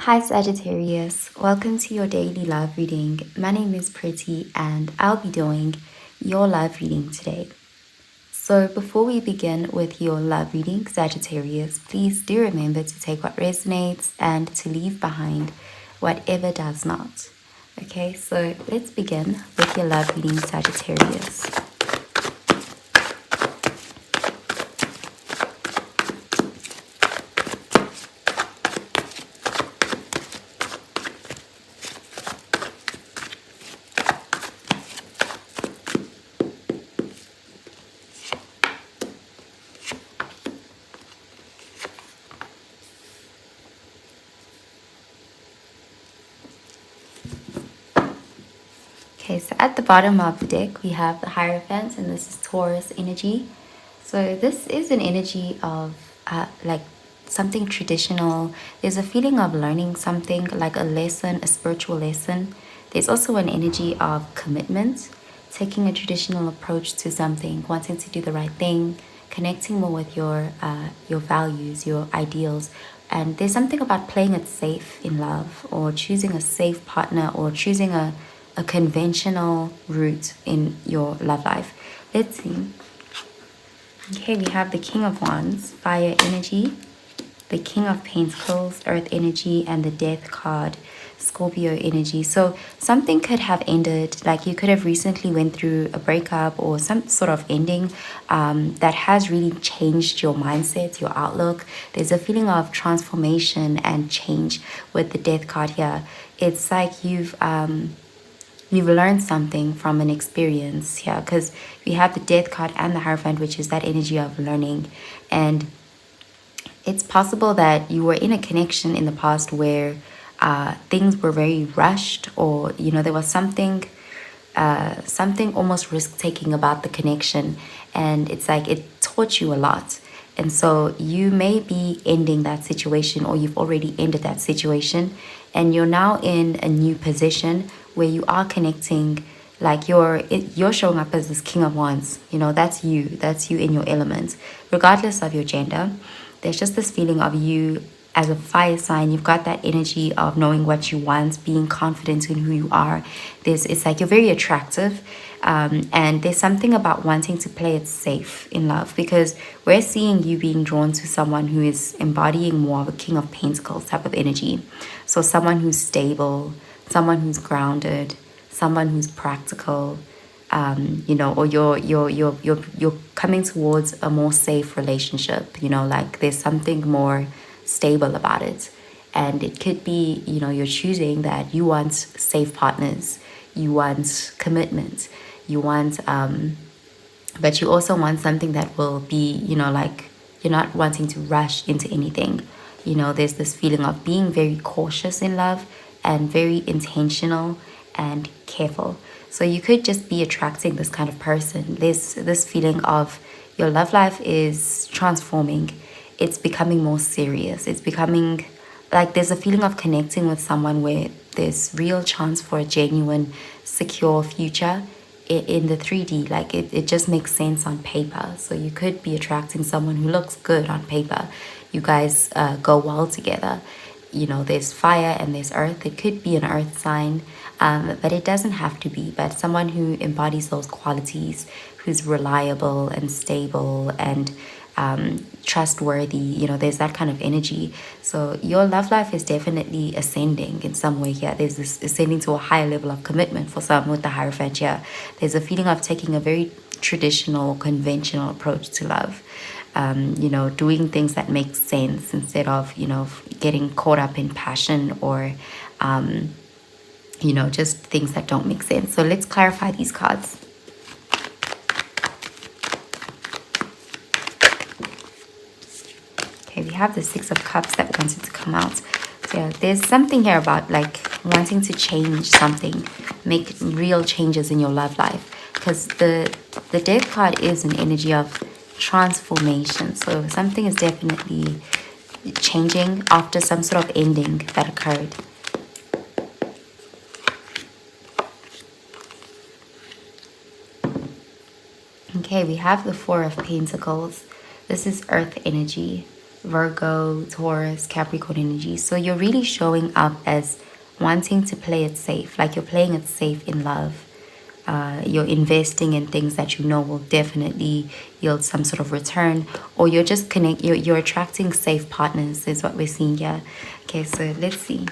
Hi Sagittarius, welcome to your daily love reading. My name is Pretty and I'll be doing your love reading today. So before we begin with your love reading, Sagittarius, please do remember to take what resonates and to leave behind whatever does not. Okay, so let's begin with your love reading, Sagittarius. Okay, so at the bottom of the deck, we have the Hierophant, and this is Taurus energy. So this is an energy of like something traditional. There's a feeling of learning something, like a lesson, a spiritual lesson. There's also an energy of commitment, taking a traditional approach to something, wanting to do the right thing, connecting more with your values, your ideals. And there's something about playing it safe in love, or choosing a safe partner, or choosing a conventional route in your love life. Let's see. Okay, we have the King of Wands, fire energy, the King of Pentacles, earth energy, and the Death card, Scorpio energy. So something could have ended, like you could have recently went through a breakup or some sort of ending that has really changed your mindset, your outlook. There's a feeling of transformation and change with the Death card here. It's like you've learned something from an experience here, because we have the Death card and the Hierophant, which is that energy of learning. And it's possible that you were in a connection in the past where things were very rushed, or there was something almost risk-taking about the connection, and it's like it taught you a lot. And so you may be ending that situation, or you've already ended that situation, and you're now in a new position where you are connecting, like you're showing up as this King of Wands. That's you in your element, regardless of your gender. There's just this feeling of you as a fire sign. You've got that energy of knowing what you want, being confident in who you are. It's like you're very attractive, and there's something about wanting to play it safe in love, because we're seeing you being drawn to someone who is embodying more of a King of Pentacles type of energy. So someone who's stable, someone who's grounded, someone who's practical, or you're coming towards a more safe relationship. Like there's something more stable about it, and it could be, you're choosing that you want safe partners, you want commitment, you want, but you also want something that will be, like you're not wanting to rush into anything. There's this feeling of being very cautious in love and very intentional and careful. So you could just be attracting this kind of person. There's this feeling of your love life is transforming. It's becoming more serious. It's becoming like there's a feeling of connecting with someone where there's real chance for a genuine, secure future in the 3D. Like it just makes sense on paper. So you could be attracting someone who looks good on paper. You guys go well together. There's fire and there's earth. It could be an earth sign, but it doesn't have to be. But someone who embodies those qualities, who's reliable and stable and trustworthy. There's that kind of energy. So your love life is definitely ascending in some way here. There's this ascending to a higher level of commitment for some with the Hierophant here. There's a feeling of taking a very traditional, conventional approach to love. Doing things that make sense instead of, getting caught up in passion or, just things that don't make sense. So let's clarify these cards. Okay, we have the Six of Cups that wanted to come out. So yeah, there's something here about like wanting to change something, make real changes in your love life. Because the Death card is an energy of transformation. So something is definitely changing after some sort of ending that occurred. Okay, we have the Four of Pentacles. This is earth energy. Virgo, Taurus, Capricorn energy. So you're really showing up as wanting to play it safe, like you're playing it safe in love. You're investing in things that you know will definitely yield some sort of return, or you're just you're attracting safe partners is what we're seeing here. Okay, so let's see.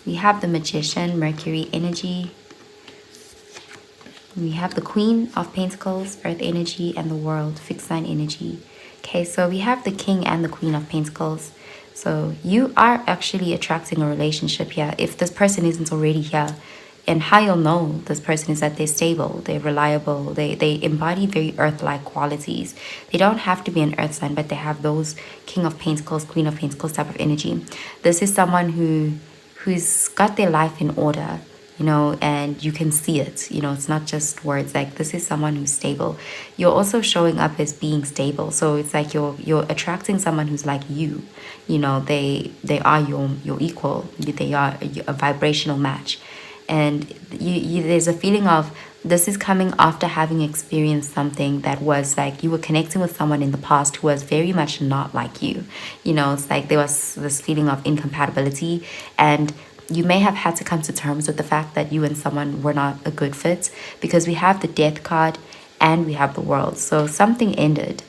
We have the Magician, Mercury energy. We have the Queen of Pentacles, Earth energy, and the World, fixed sign energy. Okay, so we have the King and the Queen of Pentacles. So you are actually attracting a relationship here if this person isn't already here. And how you'll know this person is that they're stable, they're reliable, they embody very earth-like qualities. They don't have to be an earth sign, but they have those King of Pentacles, Queen of Pentacles type of energy. This is someone who's got their life in order, you know, and you can see it. You know, it's not just words. Like, this is someone who's stable. You're also showing up as being stable, so it's like you're attracting someone who's like you. You know, they are your equal. They are a vibrational match. And there's a feeling of this is coming after having experienced something that was like you were connecting with someone in the past who was very much not like you. You know, it's like there was this feeling of incompatibility, and you may have had to come to terms with the fact that you and someone were not a good fit, because we have the Death card and we have the World. So something ended.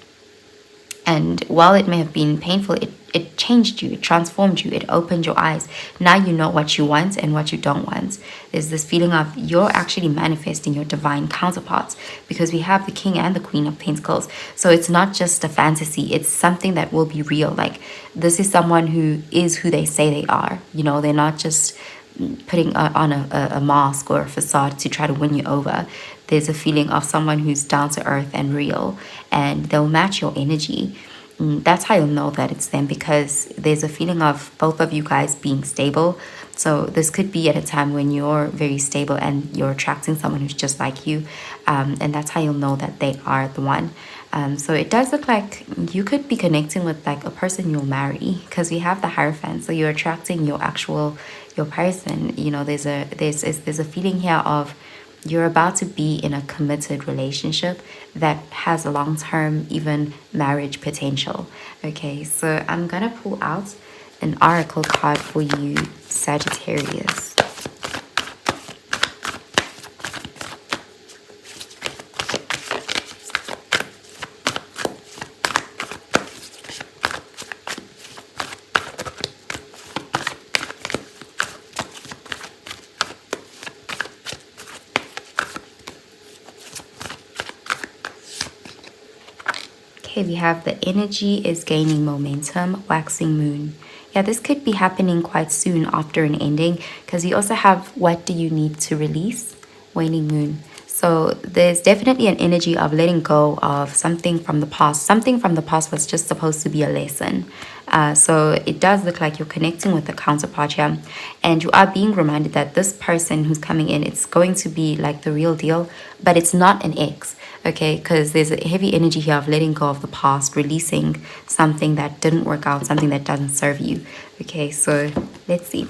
And while it may have been painful, it changed you, it transformed you, it opened your eyes. Now you know what you want and what you don't want. There's this feeling of you're actually manifesting your divine counterparts, because we have the King and the Queen of Pentacles. So it's not just a fantasy, it's something that will be real. Like, this is someone who is who they say they are. You know, they're not just putting on a mask or a facade to try to win you over. There's a feeling of someone who's down to earth and real, and they'll match your energy. That's how you'll know that it's them, because there's a feeling of both of you guys being stable. So this could be at a time when you're very stable and you're attracting someone who's just like you, and that's how you'll know that they are the one. So it does look like you could be connecting with like a person you'll marry, because we have the Hierophant. So you're attracting your person. You know, there's a feeling here of you're about to be in a committed relationship that has a long-term, even marriage potential. Okay, so I'm gonna pull out an oracle card for you, Sagittarius. Okay, we have the energy is gaining momentum, waxing moon. Yeah, this could be happening quite soon after an ending, because we also have what do you need to release, waning moon. So there's definitely an energy of letting go of something from the past. Something from the past was just supposed to be a lesson. So it does look like you're connecting with the counterpart here, and you are being reminded that this person who's coming in, it's going to be like the real deal, but it's not an ex. Okay, because there's a heavy energy here of letting go of the past, releasing something that didn't work out, something that doesn't serve you. Okay, so let's see.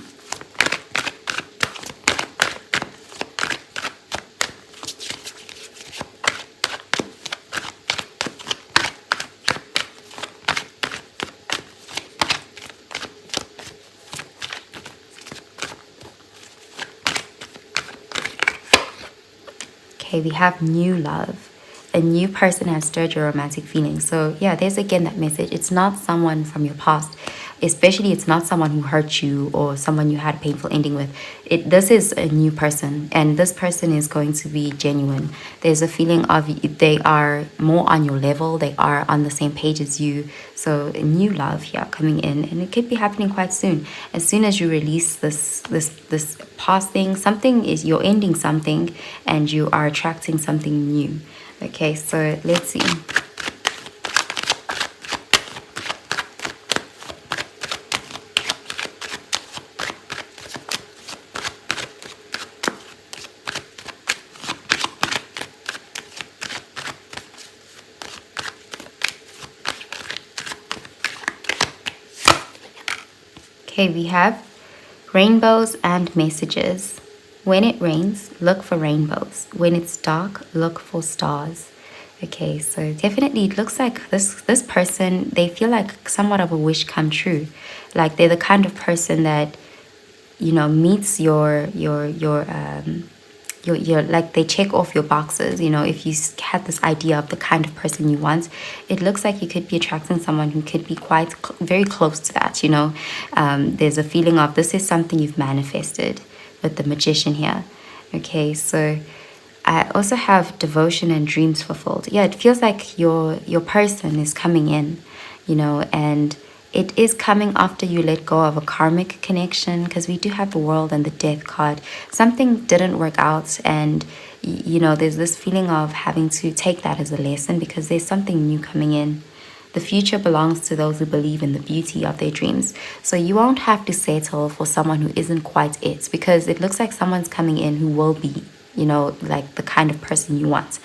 Okay, we have new love. A new person has stirred your romantic feelings. So yeah, there's again that message. It's not someone from your past, especially it's not someone who hurt you or someone you had a painful ending with. This is a new person, and this person is going to be genuine. There's a feeling of they are more on your level, they are on the same page as you. So a new love here coming in, and it could be happening quite soon. As soon as you release this past thing, something is, you're ending something and you are attracting something new. Okay, so let's see. Okay, we have rainbows and messages. When it rains, look for rainbows. When it's dark, look for stars. Okay, so definitely it looks like this person, they feel like somewhat of a wish come true. Like they're the kind of person that, you know, meets your like they check off your boxes. You know, if you had this idea of the kind of person you want, it looks like you could be attracting someone who could be quite very close to that. You know, there's a feeling of this is something you've manifested with the Magician here. Okay, so I also have devotion and dreams fulfilled. Yeah, it feels like your person is coming in, you know, and it is coming after you let go of a karmic connection, because we do have the world and the death card. Something didn't work out, and you know, there's this feeling of having to take that as a lesson because there's something new coming in. The future belongs to those who believe in the beauty of their dreams. So you won't have to settle for someone who isn't quite it, because it looks like someone's coming in who will be, you know, like the kind of person you want.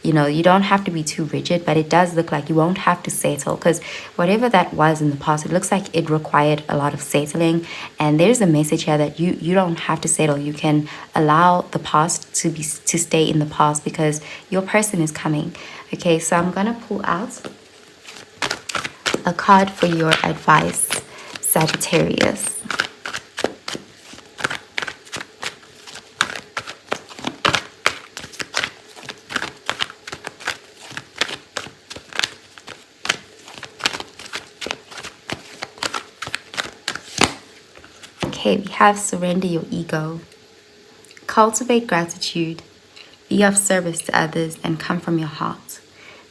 You know, you don't have to be too rigid, but it does look like you won't have to settle, because whatever that was in the past, it looks like it required a lot of settling. And there's a message here that you don't have to settle. You can allow the past to stay in the past, because your person is coming. Okay, so I'm gonna pull out a card for your advice, Sagittarius. Okay, we have surrender your ego. Cultivate gratitude. Be of service to others and come from your heart.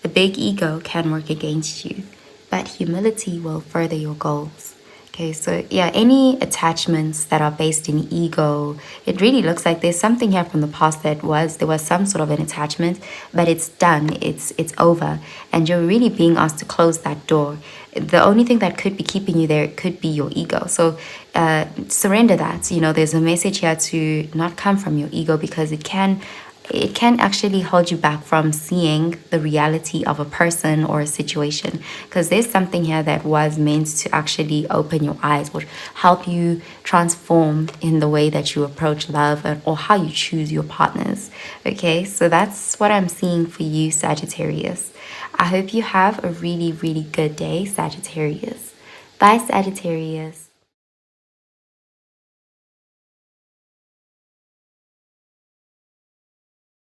The big ego can work against you, but humility will further your goals. Okay, so yeah, any attachments that are based in ego, it really looks like there's something here from the past there was some sort of an attachment, but it's done, it's over, and you're really being asked to close that door. The only thing that could be keeping you there could be your ego. So surrender that. You know, there's a message here to not come from your ego, because it can actually hold you back from seeing the reality of a person or a situation, because there's something here that was meant to actually open your eyes or help you transform in the way that you approach love or how you choose your partners. Okay, so that's what I'm seeing for you, Sagittarius. I hope you have a really, really good day, Sagittarius. Bye, Sagittarius.